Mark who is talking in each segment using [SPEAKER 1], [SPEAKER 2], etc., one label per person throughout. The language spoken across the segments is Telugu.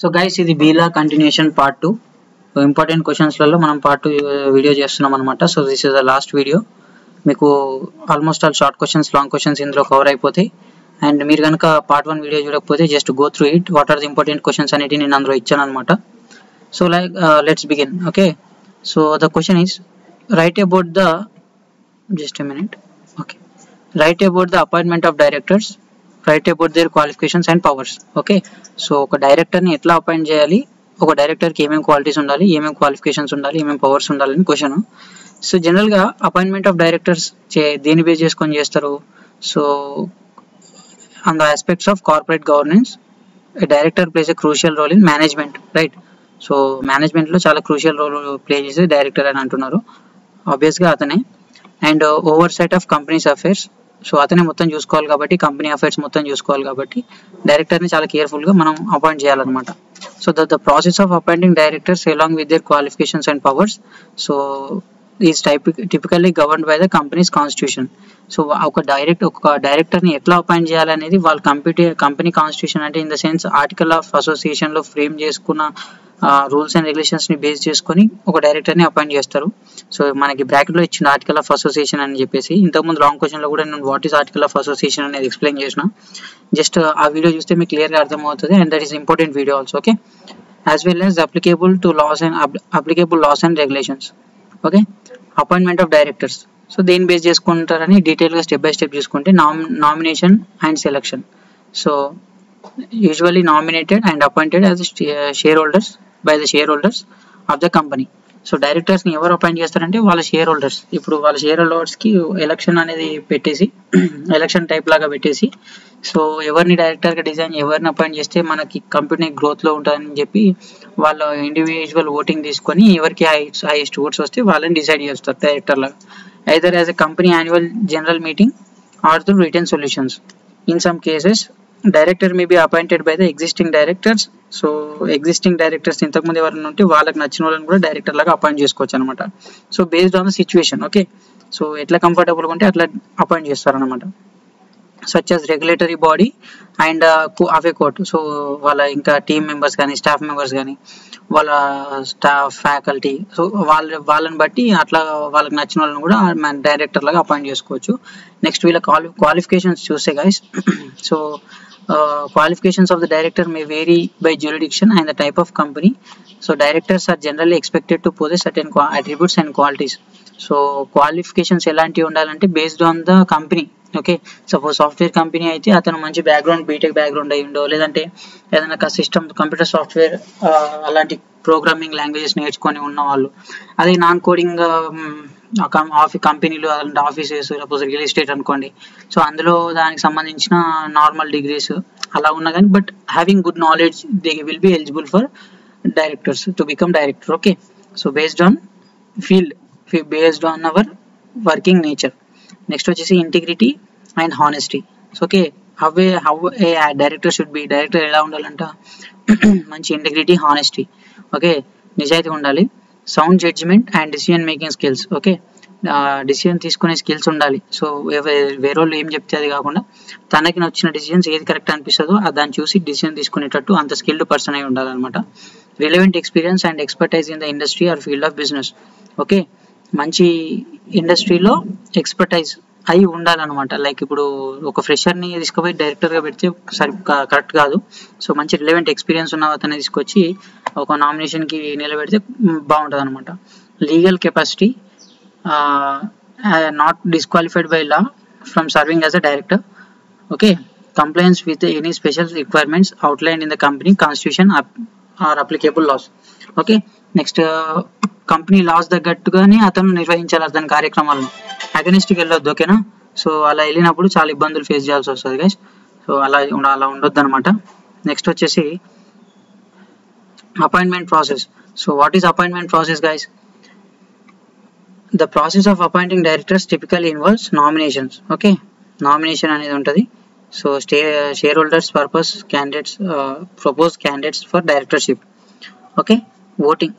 [SPEAKER 1] So guys, ఇది బీలా కంటిన్యూషన్ పార్ట్ 2. ఇంపార్టెంట్ క్వశ్చన్స్లలో మనం పార్ట్ 2 వీడియో చేస్తున్నాం అనమాట. So this is the last video. మీకు almost all short questions, long questions ఇందులో కవర్ అయిపోతాయి. అండ్ మీరు కనుక పార్ట్ 1 వీడియో చూడకపోతే just go through it. What are the important questions అనేవి నేను అందులో ఇచ్చాను అనమాట. So like let's begin. Okay, so the question is write about the just a minute. Okay, write about the appointment of directors, write about their qualifications and powers. Okay, so ఒక డైరెక్టర్ ని ఎట్లా అపాయింట్ చేయాలి, ఒక డైరెక్టర్ కి ఏమేం క్వాలిటీస్ ఉండాలి, ఏమేం క్వాలిఫికేషన్స్ ఉండాలి, ఏమేం పవర్స్ ఉండాలి అని క్వశ్చన్. సో జనరల్ గా అపాయింట్మెంట్ ఆఫ్ డైరెక్టర్స్ దేని బేస్ చేసుకొని చేస్తారు? So on the aspects of corporate governance, director plays a crucial role in management, right? So management లో చాలా క్రూషియల్ రోల్ ప్లే చేసే డైరెక్టర్ అని అంటున్నారు. ఆబ్వియస్ గా అతనే. And oversight of companies affairs, so అతనే మొత్తం చూసుకోవాలి కాబట్టి, కంపెనీ అఫైర్స్ మొత్తం చూసుకోవాలి కాబట్టి డైరెక్టర్ని చాలా కేర్ఫుల్గా మనం అపాయింట్ చేయాలన్నమాట. So the process of appointing directors along with their qualifications and powers so is typically governed by the company's constitution. సో ఒక డైరెక్టర్ని ఎట్లా అపాయింట్ చేయాలనేది వాళ్ళ కంపెనీ కాన్స్టిట్యూషన్, అంటే in the sense article of అసోసియేషన్లో ఫ్రేమ్ చేసుకున్న రూల్స్ అండ్ రెగ్యులేషన్స్ని బేస్ చేసుకొని ఒక డైరెక్టర్ని అపాయింట్ చేస్తారు. సో మనకి బ్రాకెట్లో ఇచ్చిన ఆర్టికల్ ఆఫ్ అసోసియేషన్ అని చెప్పేసి, ఇంతకుముందు లాంగ్ క్వశ్చన్లో కూడా నేను what is article of association అనేది ఎక్స్ప్లెయిన్ చేసిన. జస్ట్ ఆ వీడియో చూస్తే మీకు క్లియర్గా అర్థమవుతుంది. And that is important video also. Okay, as well as applicable laws and regulations. Okay, appointment of directors, so దేని బేస్ చేసుకుంటారని డీటెయిల్గా స్టెప్ బై స్టెప్ చూసుకుంటే, nomination and selection. So usually nominated and appointed as shareholders by the shareholders of the company. So డైరెక్టర్స్ని ఎవరు అపాయింట్ చేస్తారంటే వాళ్ళ షేర్ హోల్డర్స్. ఇప్పుడు వాళ్ళ షేర్ హోల్డర్స్కి ఎలక్షన్ అనేది పెట్టేసి, ఎలక్షన్ టైప్ లాగా పెట్టేసి, సో ఎవరిని డైరెక్టర్గా డిజైన్, ఎవరిని అపాయింట్ చేస్తే మనకి కంపెనీ గ్రోత్లో ఉంటుందని చెప్పి వాళ్ళ ఇండివిజువల్ ఓటింగ్ తీసుకొని ఎవరికి హైయెస్ట్ ఓట్స్ వస్తే వాళ్ళని డిసైడ్ చేస్తారు డైరెక్టర్ లాగా, either as a company annual general meeting or through return solutions. In some cases director may be appointed by the existing directors. So existing directors ఇంతకుముందు ఎవరైనా ఉంటే వాళ్ళకి నచ్చిన వాళ్ళని కూడా డైరెక్టర్ లాగా అపాయింట్ చేసుకోవచ్చు అనమాట. So based on the situation. Okay, so ఎట్లా కంఫర్టబుల్గా ఉంటే అట్లా అపాయింట్ చేస్తారనమాట. Such as regulatory body and of A court. So వాళ్ళ ఇంకా టీమ్ మెంబర్స్ కానీ, స్టాఫ్ మెంబర్స్ కానీ, వాళ్ళ స్టాఫ్ ఫ్యాకల్టీ, సో వాళ్ళని బట్టి అట్లా వాళ్ళకి నచ్చిన వాళ్ళని కూడా మన డైరెక్టర్ లాగా అపాయింట్ చేసుకోవచ్చు. నెక్స్ట్ వీళ్ళ క్వాలిఫికేషన్స్ చూస్తే guys, so qualifications of the director may vary by jurisdiction and the type of company. So directors are generally expected to possess certain attributes and qualities. So qualifications elanti undalante based on the company. Okay, suppose software company అయితే అతను మంచి బ్యాక్గ్రౌండ్, బీటెక్ బ్యాక్గ్రౌండ్ అయి ఉండో, లేదంటే ఏదైనా సిస్టమ్, కంప్యూటర్ సాఫ్ట్వేర్ అలాంటి ప్రోగ్రామింగ్ లాంగ్వేజెస్ నేర్చుకొని ఉన్న వాళ్ళు. అదే నాన్ కోడింగ్ కంపెనీలు, అలాంటి ఆఫీసెస్, సపోజ్ రియల్ ఎస్టేట్ అనుకోండి, సో అందులో దానికి సంబంధించిన నార్మల్ డిగ్రీస్ అలా ఉన్నా కానీ, but having good knowledge they will be eligible for directors to become director. Okay, so based on field, based on our working nature. Next వచ్చేసి integrity and honesty. Okay, how a director should be, director ఎలా ఉండాలంట, మంచి ఇంటిగ్రిటీ, హానెస్టీ. ఓకే, నిజాయితీగా ఉండాలి. Sound judgement and decision making skills. Okay, decision తీసుకునే స్కిల్స్ ఉండాలి. సో వేరే వాళ్ళు ఏం చెప్తే అది కాకుండా తనకి నచ్చిన డిసిజన్స్ ఏది కరెక్ట్ అనిపిస్తుందో దాన్ని చూసి డిసిజన్ తీసుకునేటట్టు అంత స్కిల్డ్ పర్సన్ అయి ఉండాలన్నమాట. Relevant experience and expertise in the industry or field of business. Okay, మంచి ఇండస్ట్రీలో ఎక్స్పర్టైజ్ అయి ఉండాలన్నమాట. లైక్ ఇప్పుడు ఒక ఫ్రెషర్ని తీసుకుపోయి డైరెక్టర్గా పెడితే కరెక్ట్ కాదు. సో మంచి రిలవెంట్ ఎక్స్పీరియన్స్ ఉన్న అతన్ని తీసుకొచ్చి ఒక నామినేషన్కి నిలబెడితే బాగుంటుంది అనమాట. Legal capacity, not disqualified by law from serving as a director. Okay, compliance with any special requirements outline in the company constitution or applicable laws. Okay, next company laws తగ్గట్టుగానే అతను నిర్వహించాలి అతని కార్యక్రమాలను, అగెనిస్ట్కి వెళ్ళొద్దు. ఓకేనా, సో అలా వెళ్ళినప్పుడు చాలా ఇబ్బందులు ఫేస్ చేయాల్సి వస్తుంది గైస్. సో అలా ఉండొద్దు అనమాట. నెక్స్ట్ వచ్చేసి appointment process. So what is appointment process guys? The process of appointing directors typically involves nominations. Okay, nomination అనేది ఉంటుంది. So share holders purpose candidates propose candidates for directorship. Okay, voting.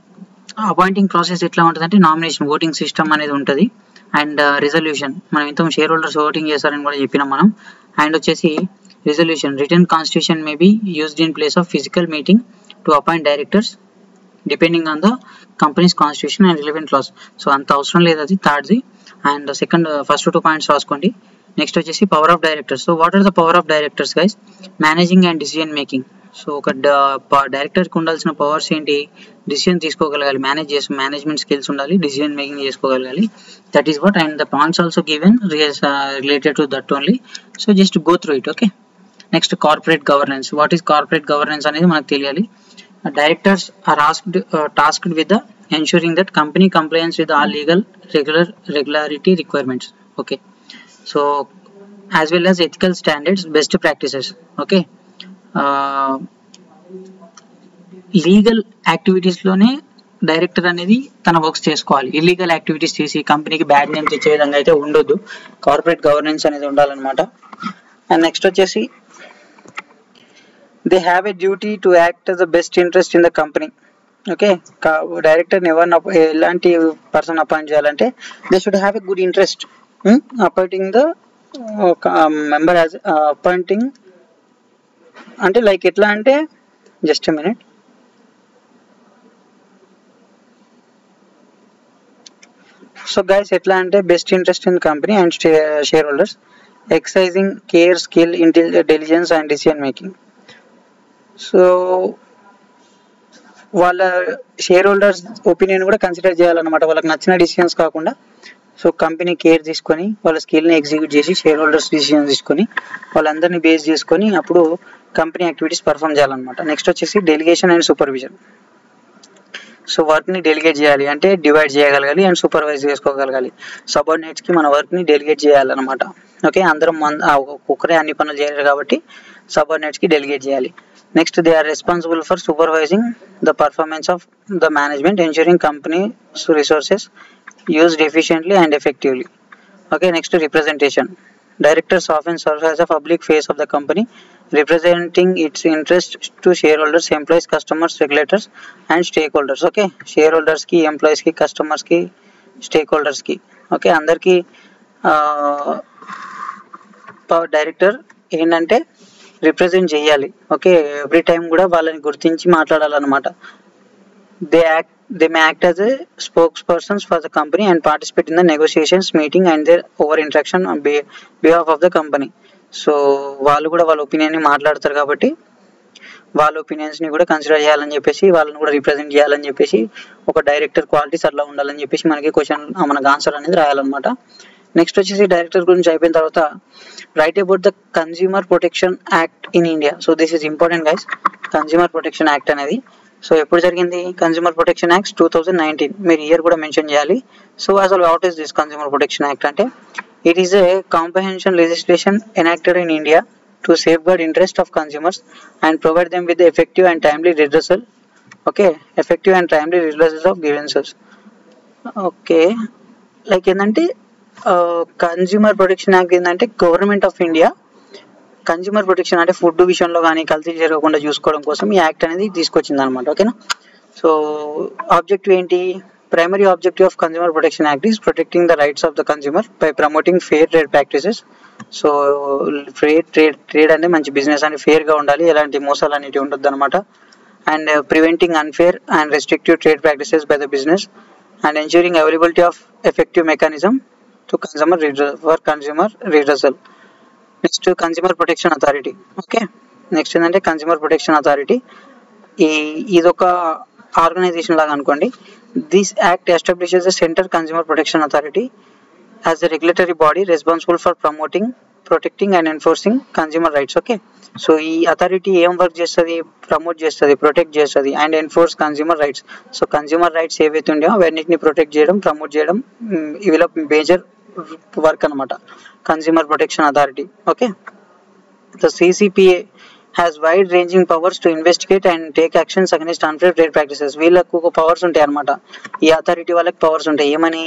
[SPEAKER 1] Appointing process ఎట్లా ఉంటుంది అంటే నామినేషన్, ఓటింగ్ సిస్టమ్ అనేది ఉంటుంది. అండ్ రిజల్యూషన్, మనం ఇంత షేర్ హోల్డర్స్ ఓటింగ్ చేస్తారని కూడా చెప్పినాం మనం. అండ్ వచ్చేసి resolution. Written constitution may be used in place of physical meeting to appoint directors depending on the company's constitution and relevant laws. సో అంత అవసరం లేదు అది థర్డ్ది. అండ్ సెకండ్ ఫస్ట్ 2 పాయింట్స్ రాసుకోండి. నెక్స్ట్ వచ్చేసి power of directors. So what are the power of directors guys? Managing and decision making. So ఒక డైరెక్టర్కి ఉండాల్సిన పవర్స్ ఏంటి? డిసిజన్ తీసుకోగలగాలి, మేనేజ్మెంట్ స్కిల్స్ ఉండాలి, డిసిజన్ మేకింగ్ చేసుకోగలగాలి. That is what. And the points also given related to that only. So just go through it. Okay. Next corporate governance. What is corporate governance అనేది మనకు తెలియాలి. Directors are tasked with the ensuring that company compliance with all legal regularity requirements. Okay. So as well as ethical standards, best practices. Okay. Legal activities లోనే డైరెక్టర్ అనేది తన వర్క్స్ చేసుకోవాలి. ఇల్లీగల్ యాక్టివిటీస్ చేసి కంపెనీకి బ్యాడ్ నేమ్ తెచ్చే విధంగా అయితే ఉండొద్దు. కార్పొరేట్ గవర్నెన్స్ అనేది ఉండాలన్నమాట. అండ్ నెక్స్ట్ వచ్చేసి they have a duty to act as the best interest in the company. Okay. డైరెక్టర్ని ఎవరిని ఎలాంటి పర్సన్ అపాయింట్ చేయాలంటే they should have a good interest appointing the member as appointing అంటే లైక్ ఎట్లా అంటే జస్ట్ మినిట్. సో గైస్ ఎట్లా అంటే best interest in company and share holders, excising care, skill, intelligence and decision making. So వాళ్ళ షేర్ హోల్డర్స్ ఒపీనియన్ కూడా కన్సిడర్ చేయాలన్నమాట. వాళ్ళకి నచ్చిన డిసిషన్స్ కాకుండా సో కంపెనీ కేర్ తీసుకొని వాళ్ళ స్కిల్ని ఎగ్జిక్యూట్ చేసి షేర్ హోల్డర్స్ డిసిజన్ తీసుకొని వాళ్ళందరినీ బేస్ చేసుకొని అప్పుడు కంపెనీ యాక్టివిటీస్ పర్ఫామ్ చేయాలన్నమాట. నెక్స్ట్ వచ్చేసి డెలిగేషన్ అండ్ సూపర్విజన్. సో వర్క్ని డెలిగేట్ చేయాలి అంటే డివైడ్ చేయగలగాలి అండ్ సూపర్వైజ్ చేసుకోగలగాలి. సబార్డినేట్స్కి మన వర్క్ని డెలిగేట్ చేయాలన్నమాట. ఓకే. అందరం ఒక్కరే అన్ని పనులు చేయలేరు కాబట్టి సబార్డినేట్స్కి డెలిగేట్ చేయాలి. Next they are responsible for supervising the performance of the management, ensuring company resources used efficiently and effectively. Okay. Next, representation. Directors often serve as a public face of the company, representing its interests to shareholders, employees, customers, regulators and stakeholders. Okay. Shareholders ki, employees ki, customers ki, stakeholders ki. Okay. అందరికి డైరెక్టర్ ఏంటంటే రిప్రజెంట్ చేయాలి. ఓకే. ఎవ్రీ టైం కూడా వాళ్ళని గుర్తించి మాట్లాడాలన్నమాట. They may act as a spokespersons for the company and participate in the negotiations, meeting and their over interaction on behalf of the company. So వాళ్ళు కూడా వాళ్ళ ఒపీనియన్ని మాట్లాడతారు కాబట్టి వాళ్ళ ఒపీనియన్స్ని కూడా కన్సిడర్ చేయాలని చెప్పేసి వాళ్ళని కూడా రిప్రజెంట్ చేయాలని చెప్పేసి ఒక డైరెక్టర్ క్వాలిటీస్ అట్లా ఉండాలని చెప్పేసి మనకి క్వశ్చన్ మనకు ఆన్సర్ అనేది రాయాలన్నమాట. నెక్స్ట్ వచ్చేసి డైరెక్టర్ గురించి అయిపోయిన తర్వాత write about the consumer protection act in India. So this is important guys. Consumer protection act అనేది సో ఎప్పుడు జరిగింది? Consumer protection act 2019. మీరు ఇయర్ కూడా మెన్షన్ చేయాలి. సో అసలు what is this consumer protection act అంటే it is a comprehension legislation enacted in India to safeguard interest of consumers and provide them with effective and timely redressal. Okay. Effective and timely redressal of grievances. Okay. Like ఏంటంటే కన్స్యూమర్ ప్రొటెక్షన్ యాక్ట్ ఏంటంటే government of India consumer protection అంటే ఫుడ్ విషయంలో కానీ కల్తీ జరగకుండా చూసుకోవడం కోసం ఈ యాక్ట్ అనేది తీసుకొచ్చింది అనమాట. ఓకేనా. సో ఆబ్జెక్టివ్ ఏంటి? Primary objective of consumer protection act is protecting the rights of the consumer by promoting fair trade practices. So trade అంటే మంచి బిజినెస్ అని ఫెయిర్గా ఉండాలి, ఎలాంటి మోసాలు అనేవి ఉండొద్దు అనమాట. And preventing unfair and restrictive trade practices by the business and ensuring availability of effective mechanism to consumer redressal. Next consumer protection authority. Okay. Next ఏంటంటే కన్స్యూమర్ ప్రొటెక్షన్ అథారిటీ ఇదొక ఆర్గనైజేషన్ లాగా అనుకోండి. This act establishes the central consumer protection authority as a regulatory body responsible for protecting and enforcing consumer rights. Okay. So ఈ అథారిటీ ఏం వర్క్ చేస్తుంది? ప్రమోట్ చేస్తుంది, ప్రొటెక్ట్ చేస్తుంది and enforce consumer rights. So consumer rights ఏవైతే ఉన్నాయో అవన్నిటిని ప్రొటెక్ట్ చేయడం, ప్రమోట్ చేయడం ఇవిలో మేజర్ వర్క్ అనమాట consumer protection authority. Okay. The CCPA has wide ranging powers to investigate and take actions against unfair trade practices. వీళ్ళకు పవర్స్ ఉంటాయి అనమాట. ఈ అథారిటీ వాళ్ళకి పవర్స్ ఉంటాయి. ఏమని?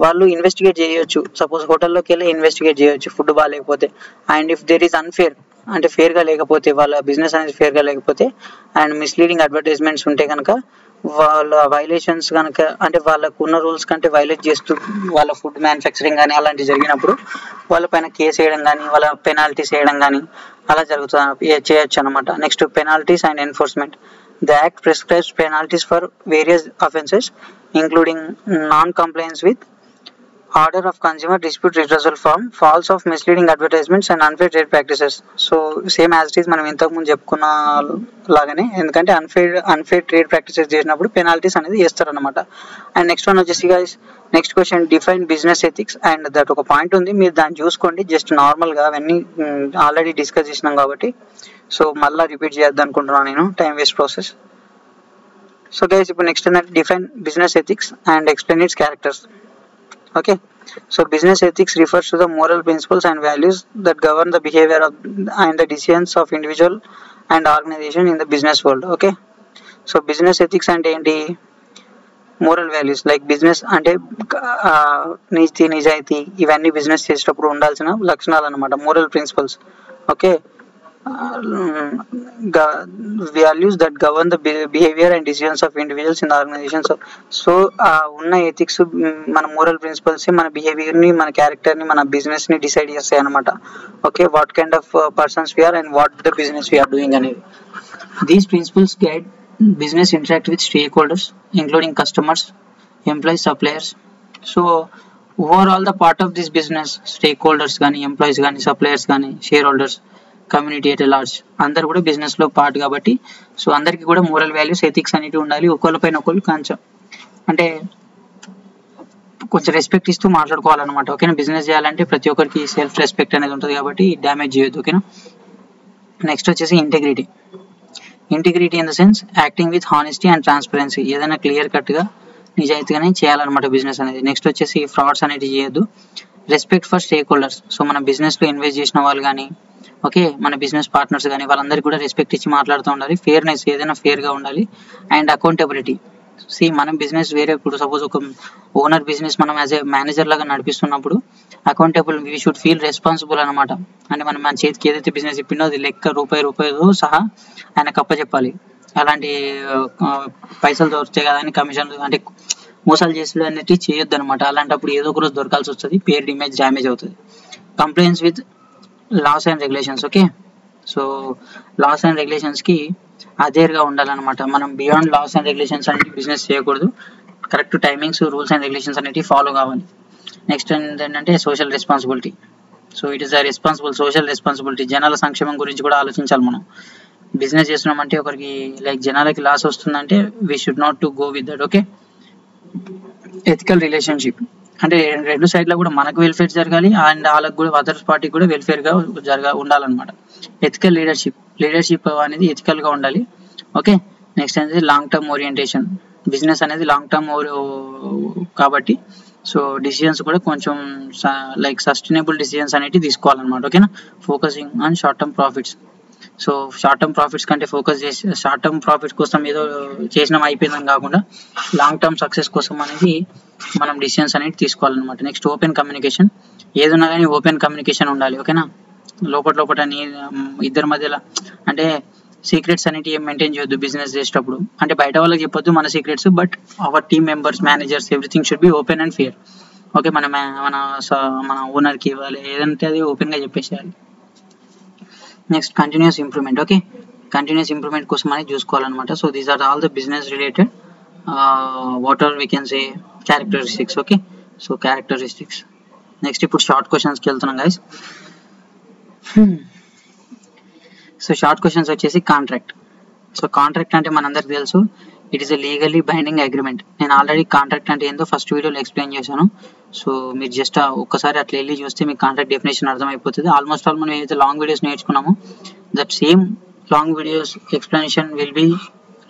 [SPEAKER 1] వాళ్ళు ఇన్వెస్టిగేట్ చేయొచ్చు. సపోజ్ హోటల్లోకి వెళ్ళి ఇన్వెస్టిగేట్ చేయొచ్చు ఫుడ్ బాగాలేకపోతే. And if there is unfair అంటే ఫేర్గా లేకపోతే, వాళ్ళ బిజినెస్ అనేది ఫేర్గా లేకపోతే అండ్ మిస్లీడింగ్ అడ్వర్టైజ్మెంట్స్ ఉంటే కనుక, వాళ్ళ వైలేషన్స్ కనుక అంటే వాళ్ళకు ఉన్న రూల్స్ కంటే వైలేట్ చేస్తూ వాళ్ళ ఫుడ్ మ్యానుఫ్యాక్చరింగ్ కానీ అలాంటివి జరిగినప్పుడు వాళ్ళ పైన కేసు వేయడం కానీ, వాళ్ళ పెనాల్టీస్ వేయడం కానీ అలా చేయొచ్చు అనమాట. Next penalties and enforcement. The Act prescribes penalties for various offences, including non-compliance with order of consumer dispute redressal form, false of misleading advertisements and unfair trade practices. So same as it is మనం ఇంతకుముందు చెప్పుకున్న లాగానే, ఎందుకంటే అన్ఫేర్ ట్రేడ్ ప్రాక్టీసెస్ చేసినప్పుడు పెనాల్టీస్ అనేది వేస్తారనమాట. అండ్ నెక్స్ట్ వన్ వచ్చేసి guys, next question, define business ethics. And that ఒక పాయింట్ ఉంది, మీరు దాన్ని చూసుకోండి. జస్ట్ నార్మల్గా అవన్నీ ఆల్రెడీ డిస్కస్ చేసినాం కాబట్టి సో మళ్ళీ రిపీట్ చేద్దాం అనుకుంటున్నాను నేను, time waste process. So guys ఇప్పుడు నెక్స్ట్ ఏంటంటే define business ethics and explain it's characters. Okay, so business ethics refers to the moral principles and values that govern the behavior of and the decisions of individual and organization in the business world. Okay, so business ethics అంటే ఏంటి? మోరల్ వాల్యూస్, లైక్ బిజినెస్ అంటే నీతి నిజాయితీ ఇవన్నీ బిజినెస్ చేసేటప్పుడు ఉండాల్సిన లక్షణాలు అనమాట, moral principles. Okay, values that govern the behavior and decisions of individuals in the organization. So ఉన్న ఎథిక్స్, మన మోరల్ ప్రిన్సిపల్స్ మన బిహేవియర్ని, మన క్యారెక్టర్ని, మన బిజినెస్ని డిసైడ్ చేస్తాయి అనమాట. Okay, what kind of persons we are and what the business we are doing అనేది. These principles guide business interact with stakeholders including customers, employees, suppliers. So overall the part of this business, stakeholders కానీ, ఎంప్లాయీస్ కానీ, సప్లయర్స్ కానీ, shareholders, community at large అందరు కూడా బిజినెస్ లో పార్ట్ కాబట్టి సో అందరికి కూడా మోరల్ వాల్యూస్, ఎథిక్స్ అనేవి ఉండాలి. ఒకళ్ళపైన ఒకళ్ళు కొంచెం అంటే కొంచెం రెస్పెక్ట్ ఇస్తూ మాట్లాడుకోవాలన్నమాట. ఓకేనా, బిజినెస్ చేయాలంటే ప్రతి ఒక్కరికి సెల్ఫ్ రెస్పెక్ట్ అనేది ఉంటుంది కాబట్టి డ్యామేజ్ చేయొద్దు. ఓకేనా, నెక్స్ట్ వచ్చేసి integrity. Integrity in the sense acting with honesty and transparency, ఏదైనా క్లియర్ కట్గా నిజాయితీగానే చేయాలన్నమాట బిజినెస్ అనేది. నెక్స్ట్ వచ్చేసి ఫ్రాడ్స్ అనేది చేయొద్దు. Respect for stake holders, so మన బిజినెస్లో ఇన్వెస్ట్ చేసిన వాళ్ళు కానీ, ఓకే, మన బిజినెస్ పార్ట్నర్స్ కానీ వాళ్ళందరికీ కూడా రెస్పెక్ట్ ఇచ్చి మాట్లాడుతూ ఉండాలి. ఫేర్నెస్, ఏదైనా ఫేర్గా ఉండాలి. And accountability. మనం బిజినెస్ వేరే, ఇప్పుడు సపోజ్ ఒక ఓనర్ బిజినెస్ మనం యాజ్ ఏ మేనేజర్ లాగా నడిపిస్తున్నప్పుడు accountable, we should feel responsible అనమాట. అంటే మనం మన చేతికి ఏదైతే బిజినెస్ ఇప్పిండో అది లెక్క రూపాయితో సహా ఆయనకు అప్పచెప్పాలి. అలాంటి పైసలు దొరుకుతాయి కదా అని కమిషన్లు అంటే మోసాలు చేసేది అనేది చేయొద్దు అనమాట. అలాంటప్పుడు ఏదో ఒక రోజు దొరకాల్సి వస్తుంది, పేరు ఇమేజ్ డ్యామేజ్ అవుతుంది. Complaints with laws and regulations. Okay, so laws and రెగ్యులేషన్స్కి అదేర్గా ఉండాలన్నమాట. మనం బియాండ్ లాస్ అండ్ రెగ్యులేషన్స్ అనేది బిజినెస్ చేయకూడదు. Correct timings, rules and regulations అనేవి ఫాలో కావాలి. నెక్స్ట్ ఏంటంటే social responsibility. So it is a social responsibility. జనాల సంక్షేమం గురించి కూడా ఆలోచించాలి. మనం బిజినెస్ చేస్తున్నామంటే ఒకరికి లైక్ జనాలకి లాస్ వస్తుందంటే we should not to go with that. Okay, ethical relationship అంటే రెండు సైడ్లో కూడా మనకు వెల్ఫేర్ జరగాలి అండ్ వాళ్ళకి కూడా అదర్ పార్టీకి కూడా వెల్ఫేర్గా ఉండాలన్నమాట. ఎథికల్ లీడర్షిప్ అనేది ఎథికల్గా ఉండాలి. ఓకే, నెక్స్ట్ అనేది లాంగ్ టర్మ్ ఓరియంటేషన్. బిజినెస్ అనేది లాంగ్ టర్మ్ కాబట్టి సో డిసిజన్స్ కూడా కొంచెం లైక్ సస్టైనబుల్ డిసిజన్స్ అనేవి తీసుకోవాలన్నమాట. ఓకేనా, focusing on short term profits. So short term profits కంటే ఫోకస్ చేసి షార్ట్ టర్మ్ ప్రాఫిట్స్ కోసం ఏదో చేసినాం అయిపోయిందని కాకుండా లాంగ్ టర్మ్ సక్సెస్ కోసం అనేది మనం డిసిషన్స్ అనేది తీసుకోవాలన్నమాట. Next open communication. ఏదన్నా కానీ ఓపెన్ కమ్యూనికేషన్ ఉండాలి. ఓకేనా, లోపల ఇద్దరి మధ్యలో అంటే సీక్రెట్స్ అనేవి ఏం మెయింటైన్ చేయొద్దు బిజినెస్ చేసేటప్పుడు. అంటే బయట వాళ్ళకి చెప్పొద్దు మన secrets, but our team members, managers, everything should be open and fair. Okay, మన ఓనర్కి ఇవ్వాలి, ఏదంటే అది ఓపెన్గా చెప్పేసేయాలి. Next continuous improvement. Okay, continuous improvement కోసం అనేది చూసుకోవాలన్నమాట. So these are all the business related what are we can say characteristics. Okay, so characteristics. Next ఇప్పుడు షార్ట్ క్వశ్చన్స్కి వెళ్తున్నాం గైస్. సో షార్ట్ క్వశ్చన్స్ వచ్చేసి కాంట్రాక్ట్. సో కాంట్రాక్ట్ అంటే మనందరికి తెలుసు, it is a legally binding agreement. నేను ఆల్రెడీ కాంట్రాక్ట్ అంటే ఏందో ఫస్ట్ వీడియోలో ఎక్స్ప్లెయిన్ చేశాను. సో మీరు జస్ట్ ఒక్కసారి అట్లా వెళ్ళి చూస్తే మీకు కాంట్రాక్ట్ డెఫినేషన్ అర్థమైపోతుంది. ఆల్మోస్ట్ ఆల్ మనం ఏదైతే లాంగ్ వీడియోస్ నేర్చుకున్నామో that same long videos explanation will be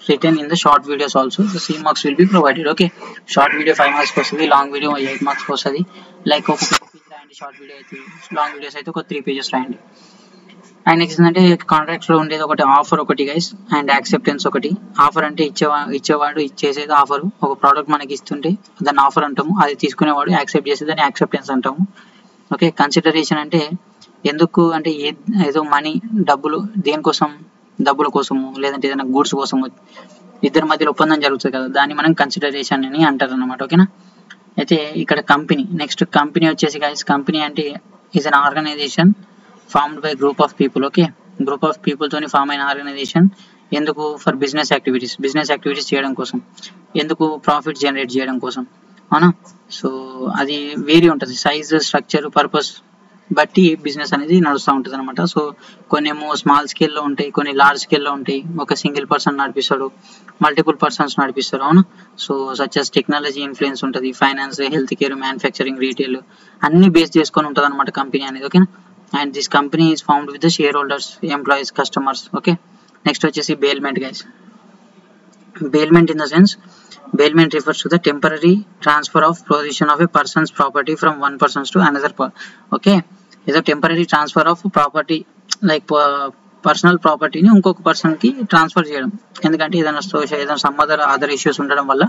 [SPEAKER 1] written in the short videos also. The same marks will be provided. Okay, short video 5 marks వస్తుంది, long video 8 marks వస్తుంది. లైక్ ఒక పేజ్ రాయండి షార్ట్ వీడియో అయితే, లాంగ్ వీడియోస్ అయితే ఒక 3 pages రాయండి. అండ్ నెక్స్ట్ ఏంటంటే కాంట్రాక్ట్స్లో ఉండేది ఒకటి ఆఫర్ ఒకటి గైస్, అండ్ యాక్సెప్టెన్స్ ఒకటి. ఆఫర్ అంటే ఇచ్చేవాడు ఇచ్చేసేది ఆఫర్. ఒక ప్రోడక్ట్ మనకి ఇస్తుంటే దాన్ని ఆఫర్ అంటాము, అది తీసుకునేవాడు యాక్సెప్ట్ చేసేది దాన్ని యాక్సెప్టెన్స్ అంటాము. ఓకే, కన్సిడరేషన్ అంటే ఎందుకు అంటే ఏదో మనీ డబ్బులు దేనికోసం, డబ్బుల కోసము లేదంటే ఏదైనా గూడ్స్ కోసము ఇద్దరి మధ్యలో ఒప్పందం జరుగుతుంది కదా, దాన్ని మనం కన్సిడరేషన్ అని అంటారు అన్నమాట. ఓకేనా. అయితే ఇక్కడ కంపెనీ, నెక్స్ట్ కంపెనీ వచ్చేసి గైస్, కంపెనీ అంటే is an organization formed by group of people. Okay, group of people తోని ఫామ్ అయిన ఆర్గనైజేషన్. ఎందుకు? ఫర్ బిజినెస్ యాక్టివిటీస్ చేయడం కోసం. ఎందుకు? ప్రాఫిట్ జనరేట్ చేయడం కోసం, అవునా. సో అది వేరీ ఉంటుంది, సైజ్, స్ట్రక్చర్, పర్పస్ బట్టి బిజినెస్ అనేది నడుస్తూ ఉంటుంది అనమాట. సో కొన్ని ఏమో స్మాల్ స్కేల్లో ఉంటాయి, కొన్ని లార్జ్ స్కేల్లో ఉంటాయి. ఒక సింగిల్ పర్సన్ నడిపిస్తాడు, మల్టిపుల్ పర్సన్స్ నడిపిస్తారు, అవును. So such as technology influence ఉంటుంది, finance, health care, manufacturing, retail అన్ని బేస్ చేసుకొని ఉంటుంది అనమాట కంపెనీ అనేది. ఓకేనా. And this company is found with the shareholders, employees, customers. Okay. Next వచ్చేసి bailment guys. Bailment in the sense, bailment refers to the temporary transfer of possession of a person's property from one person to another. Okay, is a temporary transfer of property, like personal ప్రాపర్టీని ఇంకొక పర్సన్కి ట్రాన్స్ఫర్ చేయడం. ఎందుకంటే ఏదైనా ఏదైనా సమ్ అదర్ ఇష్యూస్ ఉండడం వల్ల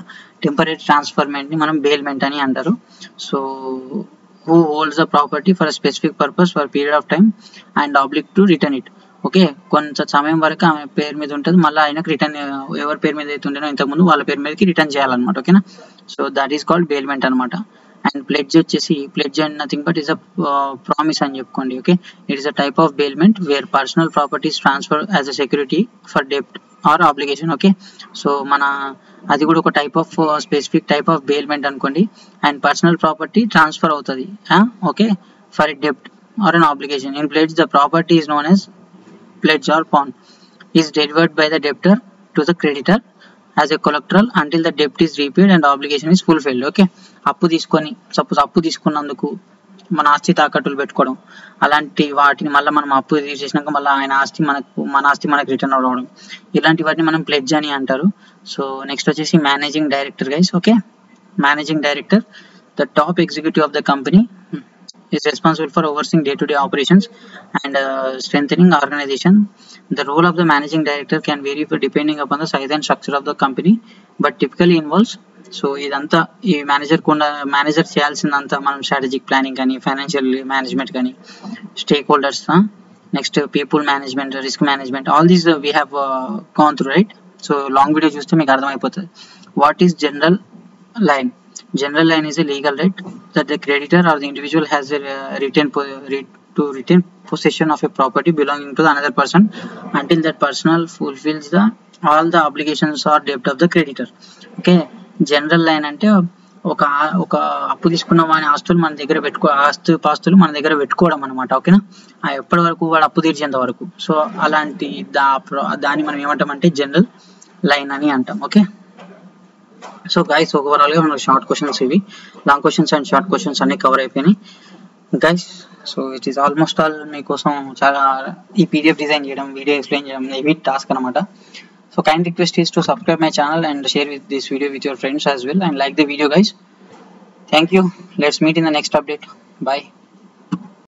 [SPEAKER 1] టెంపరీ ట్రాన్స్ఫర్మెంట్ని మనం బెయిల్మెంట్ అని అంటారు. So who holds the property for a specific purpose for period of time and oblique to return it. Okay, కొంత సమయం వరకు ఆమె పేరు మీద ఉంటుంది, మళ్ళీ ఆయనకు రిటర్న్, ఎవరి పేరు మీద అయితే ఉండేనో ఇంతకుముందు వాళ్ళ పేరు మీదకి రిటర్న్ చేయాలన్నమాట. ఓకేనా. So that is called bailment అనమాట. అండ్ ప్లెడ్జ్ వచ్చేసి, pledge and nothing but is a promise అని చెప్పుకోండి. Okay, it is a type of bailment where personal properties transfer as a security for డెప్ట్ ఆర్ ఆబ్లిగేషన్. ఓకే, సో అది కూడా ఒక type of specific type of bailment అనుకోండి. అండ్ పర్సనల్ ప్రాపర్టీ ట్రాన్స్ఫర్ అవుతుంది, ఓకే, ఫర్ డెప్ట్ or an obligation. In pledge the property is known as pledge or pawn is delivered by the debtor to the creditor as a collateral until the debt is repaid and obligation is fulfilled. Okay, అప్పు తీసుకొని, సపోజ్ అప్పు తీసుకున్నందుకు మన ఆస్తి తాకట్టులు పెట్టుకోవడం, అలాంటి వాటిని మళ్ళీ మనం అప్పు తీసేసినాక మళ్ళీ మన ఆస్తి మనకు రిటర్న్ అవ్వడం, ఇలాంటి వాటిని మనం ప్లెడ్జ్ అని అంటారు. సో నెక్స్ట్ వచ్చేసి managing director guys. Okay, managing director, the top executive of the company is responsible for overseeing day-to-day operations and strengthening organization. The role of the managing director can vary depending upon the size and structure of the company, but typically involves, so ఇదంతా ఈ మేనేజర్ చేయాల్సిందంతా మనం స్ట్రాటజిక్ ప్లానింగ్ కానీ, ఫైనాన్షియల్ మేనేజ్మెంట్ కానీ, stake holders, next people management, risk management, all these we have gone through, right. So long video చూస్తే మీకు అర్థమైపోతుంది. What is general line? General line is a legal right that the creditor or the individual has a retain possession of a property belonging to the another person until that person fulfills all the obligations or debt of the creditor. Okay, general line అంటే ఒక అప్పు తీసుకున్న వాని ఆస్తులు మన దగ్గర పాస్తులు మన దగ్గర పెట్టుకోవడం అనమాట. ఓకేనా, ఎప్పటి వరకు వాడు అప్పు తీర్చేంత వరకు. సో అలాంటి దాన్ని మనం ఏమంటామంటే జనరల్ లైన్ అని అంటాం. ఓకే, సో గైస్ ఓవరాల్గా మన షార్ట్ క్వశ్చన్స్ ఇవి, long questions and short questions అన్ని కవర్ అయిపోయినాయి guys. So it is almost all మీకోసం చాలా ఈ పీడిఎఫ్ డిజైన్ చేయడం, వీడియో ఎక్స్ప్లెయిన్ చేయడం హెవీ టాస్క్ అనమాట. So kind request is to subscribe my channel and share with this video with your friends as well and like the video guys. Thank you. Let's meet in the next update. Bye.